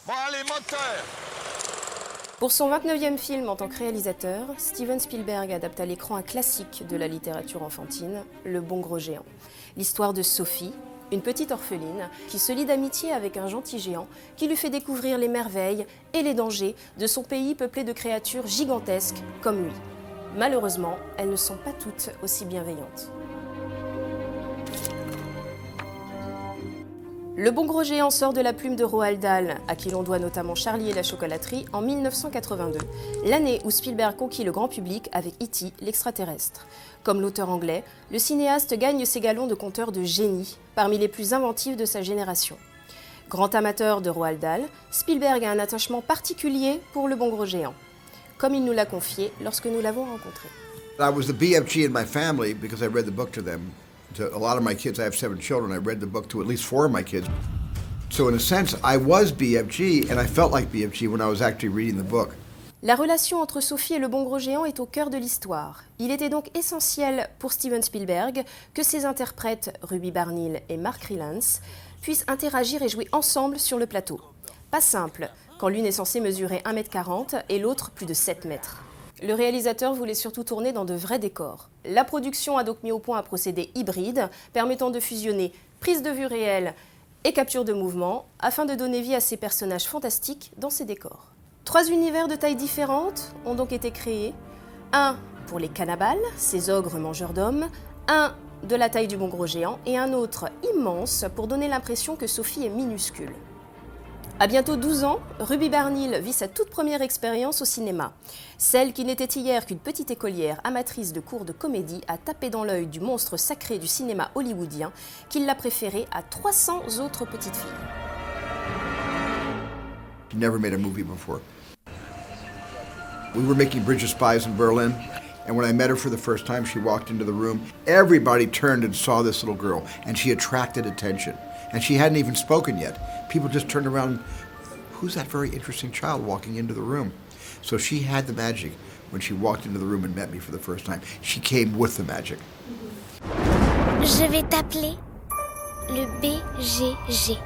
Bon allez, moteur! Pour son 29e film en tant que réalisateur, Steven Spielberg adapte à l'écran un classique de la littérature enfantine, Le Bon Gros Géant. L'histoire de Sophie, une petite orpheline qui se lie d'amitié avec un gentil géant qui lui fait découvrir les merveilles et les dangers de son pays peuplé de créatures gigantesques comme lui. Malheureusement, elles ne sont pas toutes aussi bienveillantes. Le Bon Gros Géant sort de la plume de Roald Dahl, à qui l'on doit notamment Charlie et la chocolaterie, en 1982, l'année où Spielberg conquit le grand public avec E.T. l'extraterrestre. Comme l'auteur anglais, le cinéaste gagne ses galons de conteur de génie, parmi les plus inventifs de sa génération. Grand amateur de Roald Dahl, Spielberg a un attachement particulier pour Le Bon Gros Géant, comme il nous l'a confié lorsque nous l'avons rencontré. I was the BFG in my family because I read the book to them. To a lot of my kids, I have 7 children, I read the book to at least 4 of my kids. So in a sense, I was BFG, and I felt like BFG when I was actually reading the book. La relation entre Sophie et le Bon Gros Géant est au cœur de l'histoire. Il était donc essentiel pour Steven Spielberg que ses interprètes, Ruby Barnhill et Mark Rylance, puissent interagir et jouer ensemble sur le plateau. Pas simple, quand l'une est censée mesurer 1,40 m et l'autre plus de 7 mètres. Le réalisateur voulait surtout tourner dans de vrais décors. La production a donc mis au point un procédé hybride permettant de fusionner prise de vue réelle et capture de mouvement afin de donner vie à ces personnages fantastiques dans ces décors. 3 univers de tailles différentes ont donc été créés. Un pour les cannibales, ces ogres mangeurs d'hommes, un de la taille du Bon Gros Géant et un autre immense pour donner l'impression que Sophie est minuscule. À bientôt 12 ans, Ruby Barnhill vit sa toute première expérience au cinéma. Celle qui n'était hier qu'une petite écolière amatrice de cours de comédie a tapé dans l'œil du monstre sacré du cinéma hollywoodien qui l'a préféré à 300 autres petites filles. She never made a movie before. We were making Bridge of Spies in Berlin, and when I met her for the first time, she walked into the room. Everybody turned and saw this little girl, and she attracted attention. And she hadn't even spoken yet. People just turned around, who's that very interesting child walking into the room? So she had the magic when she walked into the room and met me for the first time. She came with the magic. Je vais t'appeler le BGG.